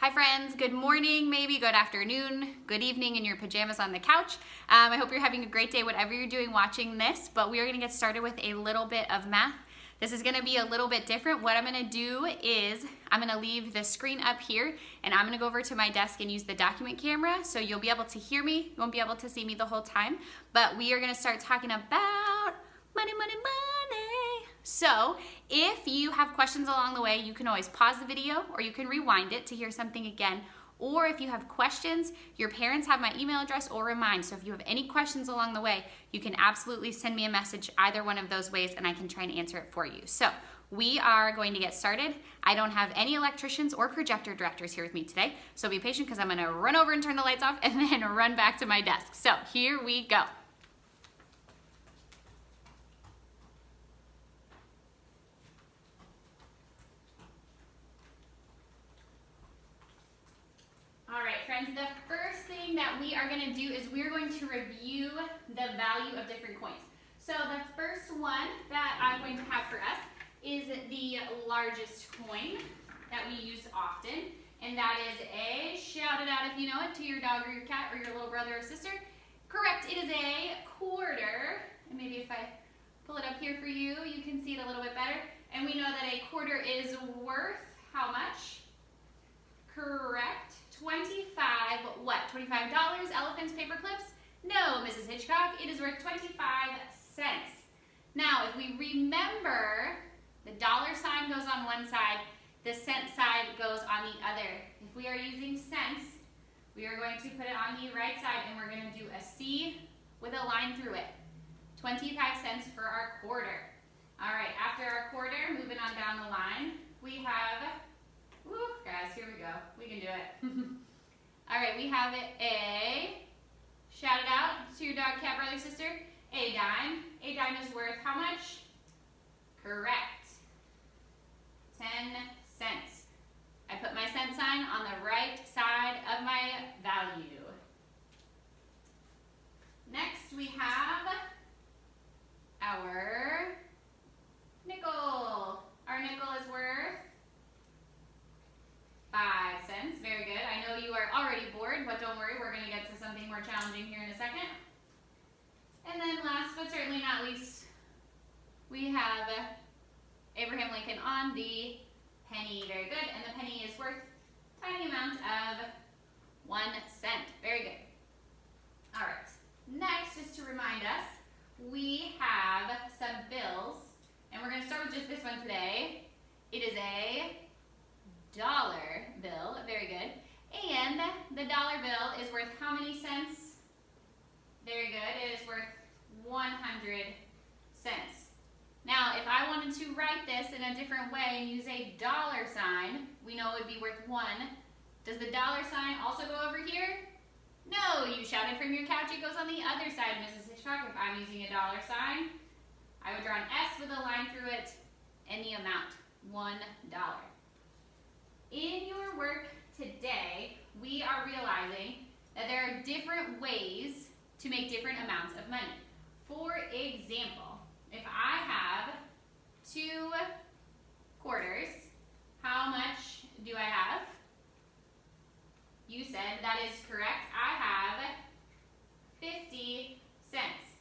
Hi friends, good morning, maybe good afternoon, good evening in your pajamas on the couch. I hope you're having a great day, whatever you're doing watching this, but we are gonna get started with a little bit of math. This is gonna be a little bit different. What I'm gonna do is I'm gonna leave the screen up here and I'm gonna go over to my desk and use the document camera so you'll be able to hear me. You won't be able to see me the whole time, but we are gonna start talking about money, money, money. So if you have questions along the way, you can always pause the video or you can rewind it to hear something again. Or if you have questions, your parents have my email address or mine. So if you have any questions along the way, you can absolutely send me a message either one of those ways and I can try and answer it for you. So we are going to get started. I don't have any electricians or projector directors here with me today. So be patient because I'm gonna run over and turn the lights off and then run back to my desk. So here we go. All right, friends, the first thing that we are going to do is we're going to review the value of different coins. So the first one that I'm going to have for us is the largest coin that we use often, and that is a, shout it out if you know it, to your dog or your cat or your little brother or sister. Correct, it is a quarter, and maybe if I pull it up here for you, you can see it a little bit better. And we know that a quarter is worth how much? Correct. 25, what? $25? Elephants, paper clips? No, Mrs. Hitchcock, it is worth 25 cents. Now, if we remember, the dollar sign goes on one side, the cent side goes on the other. If we are using cents, we are going to put it on the right side and we're going to do a C with a line through it. 25 cents for our quarter. All right, after our quarter, moving on down the line, we have, woo, guys, here we go. We can do it. All right, we have a, shout it out to your dog, cat, brother, sister, a dime. A dime is worth how much? Correct. 10 cents. I put my cent sign on the right side of my value. Next, we have our nickel. Our nickel is worth 5 cents. Very good. I know you are already bored, but don't worry, we're going to get to something more challenging here in a second. And then last but certainly not least, we have Abraham Lincoln on the penny. Very good. And the penny is worth a tiny amount of 1 cent. Very good. All right. Next, just to remind us, we have some bills, and we're going to start with just this one today. It is a dollar bill. Very good. And the dollar bill is worth how many cents? Very good. It is worth 100 cents. Now, if I wanted to write this in a different way and use a dollar sign, we know it would be worth 1. Does the dollar sign also go over here? No, you shouted from your couch. It goes on the other side, Mrs. Hitchcock. If I'm using a dollar sign, I would draw an S with a line through it and the amount, $1. In your work today, we are realizing that there are different ways to make different amounts of money. For example, if I have 2 quarters, how much do I have? You said that is correct. I have 50 cents.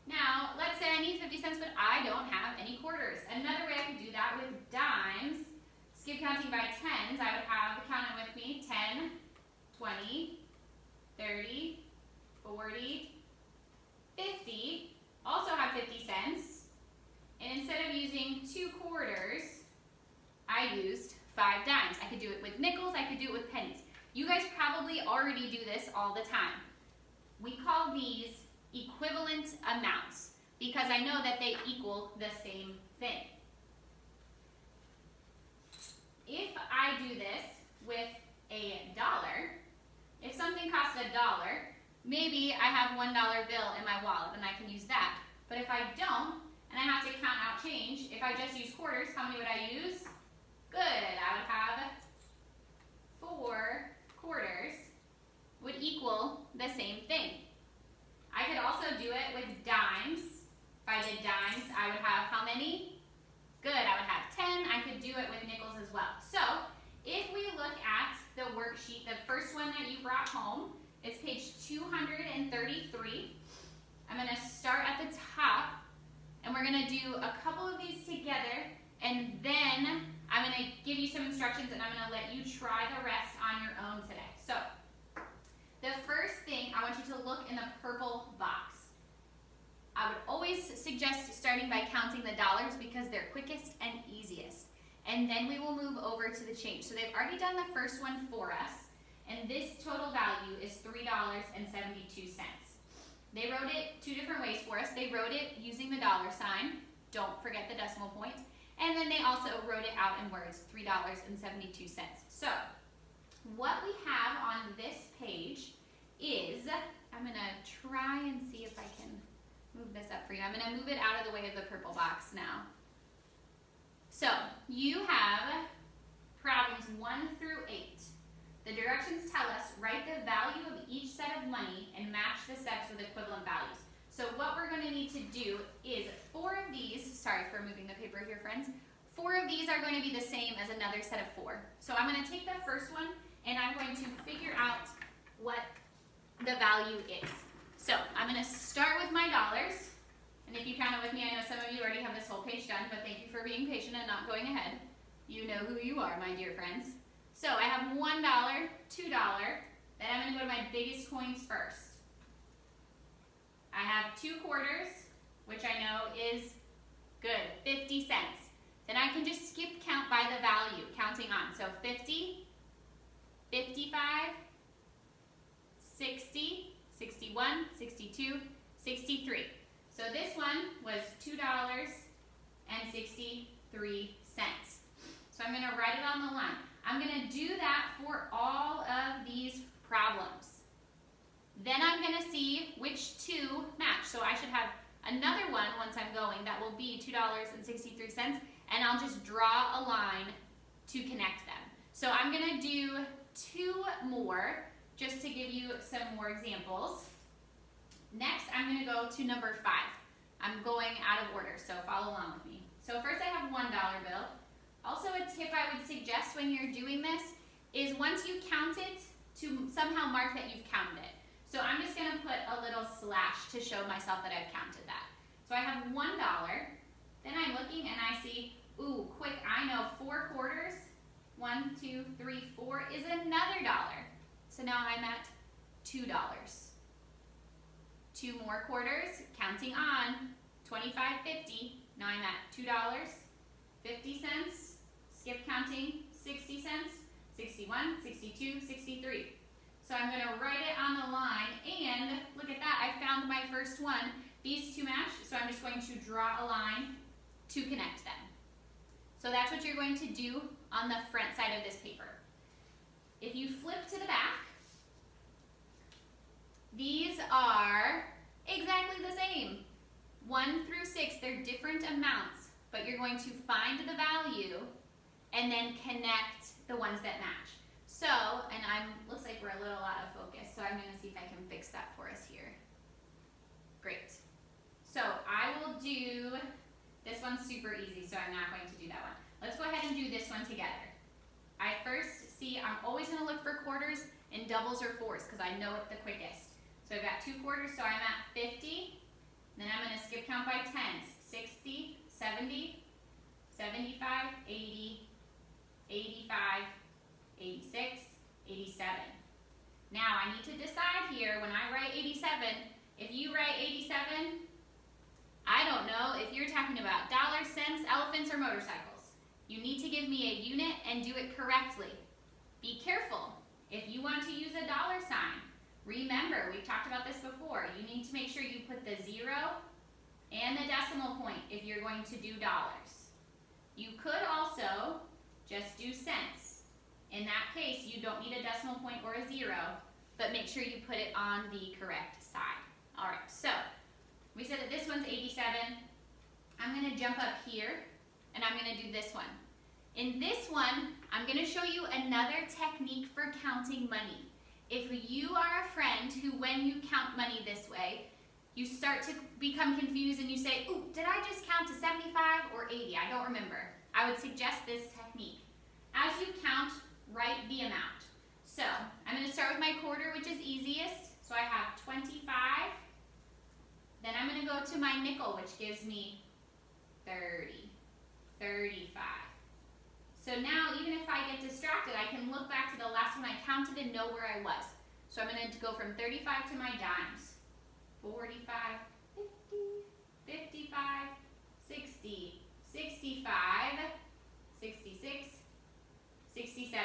Now, let's say I need 50 cents, but I don't have any quarters. Another way I could do that with dimes, skip counting by tens, I would have, count it with me, 10, 20, 30, 40, 50, also have 50 cents. And instead of using 2 quarters, I used 5 dimes. I could do it with nickels, I could do it with pennies. You guys probably already do this all the time. We call these equivalent amounts because I know that they equal the same thing. If I do this with a dollar, if something costs $1, maybe I have $1 bill in my wallet and I can use that. But if I don't, and I have to count out change, if I just use quarters, how many would I use? Good, I would have 4 quarters would equal the same thing. I could also do it with dimes. If I did dimes, I would have how many? Good, I would have 10. I could do it with nickels as well. So if we look at the word 233. I'm going to start at the top, and we're going to do a couple of these together, and then I'm going to give you some instructions, and I'm going to let you try the rest on your own today. So, the first thing, I want you to look in the purple box. I would always suggest starting by counting the dollars because they're quickest and easiest. And then we will move over to the change. So they've already done the first one for us, and this total value is $3.72. They wrote it two different ways for us. They wrote it using the dollar sign, don't forget the decimal point, and then they also wrote it out in words, $3.72. So what we have on this page is, I'm going to try and see if I can move this up for you. I'm going to move it out of the way of the purple box now. So you have problems 1 through 8. The directions tell us write the value of each set of money and match the sets with equivalent values. So what we're going to need to do is 4 of these, sorry for moving the paper here friends, 4 of these are going to be the same as another set of 4. So I'm going to take the first one and I'm going to figure out what the value is. So I'm going to start with my dollars, and if you count it with me, I know some of you already have this whole page done, but thank you for being patient and not going ahead. You know who you are, my dear friends. So I have $1, $2, then I'm going to go to my biggest coins first. I have 2 quarters, which I know is good, 50 cents. Then I can just skip count by the value, counting on. So 50, 55, 60, 61, 62, 63. So this one was $2.63. So I'm going to write it on the line. I'm going to do that for all of these problems. Then I'm going to see which 2 match. So I should have another one once I'm going that will be $2.63, and I'll just draw a line to connect them. So I'm going to do 2 more just to give you some more examples. Next, I'm going to go to number 5. I'm going out of order, so follow along with me. So first I have $1 bill. Also a tip I would suggest when you're doing this is once you count it, to somehow mark that you've counted it. So I'm just going to put a little slash to show myself that I've counted that. So I have $1. Then I'm looking and I see, ooh, quick, I know 4 quarters. 1, 2, 3, 4 is another $1. So now I'm at $2. 2 more quarters, counting on, 25, 50. Now I'm at $2, 50 cents, skip counting, 60 cents, 61, 62, 63. So I'm going to write it on the line, and look at that, I found my first one. These 2 match, so I'm just going to draw a line to connect them. So that's what you're going to do on the front side of this paper. If you flip to the back, these are exactly the same. 1 through 6, they're different amounts, but you're going to find the value and then connect the ones that match. So, and looks like we're a little out of focus, so I'm going to see if I can fix that for us here. Great. So I will do, this one's super easy, so I'm not going to do that one. Let's go ahead and do this one together. I first see, I'm always going to look for quarters in doubles or 4s because I know it the quickest. So I've got 2 quarters, so I'm at 50. Then I'm going to skip count by 10s. 60, 70, 75, 80, 85, 86, 87. Now I need to decide here when I write 87, if you write 87, I don't know if you're talking about dollars, cents, elephants, or motorcycles. You need to give me a unit and do it correctly. Be careful. If you want to use a dollar sign, remember, we've talked about this before, you need to make sure you put the 0 and the decimal point if you're going to do dollars. You could also just do cents. In that case, you don't need a decimal point or a 0, but make sure you put it on the correct side. All right, so we said that this one's 87. I'm going to jump up here, and I'm going to do this one. In this one, I'm going to show you another technique for counting money. If you are a friend who, when you count money this way, you start to become confused and you say, ooh, did I just count to 75 or 80? I don't remember. I would suggest this technique. As you count, write the amount. So I'm going to start with my quarter, which is easiest. So I have 25. Then I'm going to go to my nickel, which gives me 30, 35. So now, even if I get distracted, I can look back to the last one I counted and know where I was. So I'm going to go from 35 to my dimes. 45, 50, 55, 60, 65, 66, 67.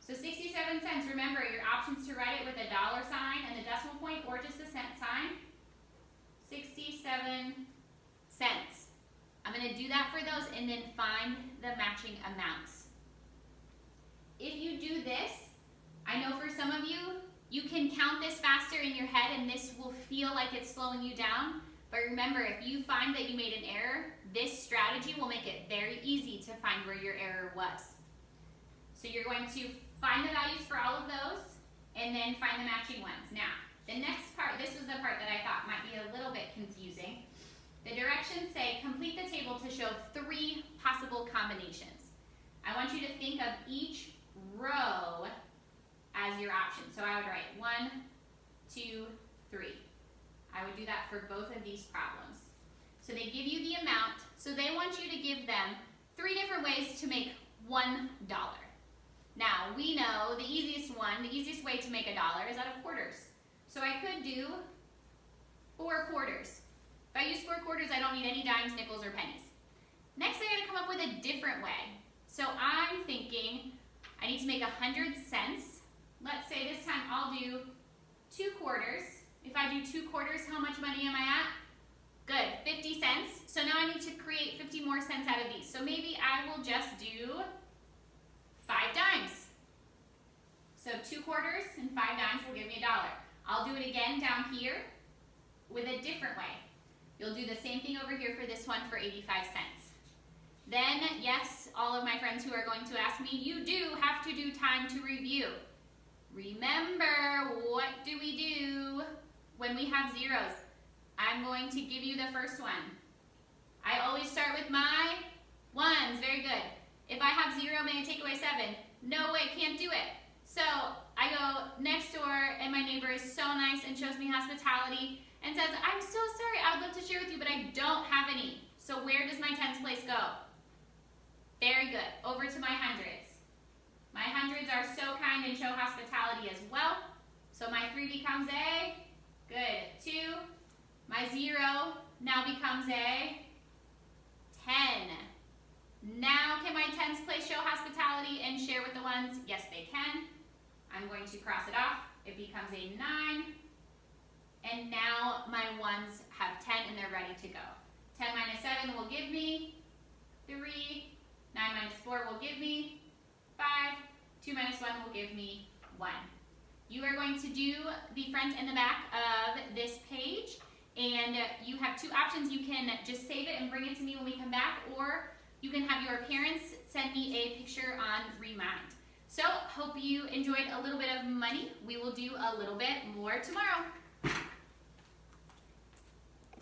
So 67 cents. Remember, your options to write it with a dollar sign and the decimal point or just a cent sign. 67 cents. I'm going to do that for those and then find the matching amounts. If you do this, I know for some of you, you can count this faster in your head and this will feel like it's slowing you down. But remember, if you find that you made an error, this strategy will make it very easy to find where your error was. So you're going to find the values for all of those and then find the matching ones. Now, the next part, this was the part that I thought might be a little bit confusing. The directions say, complete the table to show 3 possible combinations. I want you to think of each row as your option. So I would write 1, 2, 3. I would do that for both of these problems. So they give you the amount, so they want you to give them 3 different ways to make $1. Now, we know the easiest way to make $1 is out of quarters. So I could do 4 quarters. If I use 4 quarters, I don't need any dimes, nickels, or pennies. Next, I gotta come up with a different way. So I'm thinking I need to make 100 cents. Let's say this time I'll do 2 quarters. If I do 2 quarters, how much money am I at? Good, 50 cents. So now I need to create 50 more cents out of these. So maybe I will just do 5 dimes. So 2 quarters and 5 dimes will give me $1. I'll do it again down here with a different way. You'll do the same thing over here for this one for 85 cents. Then, yes, all of my friends who are going to ask me, you do have to do time to review. Remember, what do we do when we have zeros? I'm going to give you the first one. I always start with my ones. Very good. If I have 0, may I take away 7? No way, can't do it. So I go next door and my neighbor is so nice and shows me hospitality and says, I'm so sorry, I would love to share with you, but I don't have any. So where does my tens place go? Very good. Over to my hundreds. My hundreds are so kind and show hospitality as well. So my 3 becomes a, good, 2. My 0 now becomes a 10. Now can my tens place show hospitality and share with the ones? Yes, they can. I'm going to cross it off. It becomes a 9. And now my ones have 10 and they're ready to go. 10 minus 7 will give me 3. 9 minus 4 will give me 5. 2 minus 1 will give me 1. You are going to do the front and the back of this page. And you have 2 options. You can just save it and bring it to me when we come back, or you can have your parents send me a picture on Remind. So, hope you enjoyed a little bit of money. We will do a little bit more tomorrow.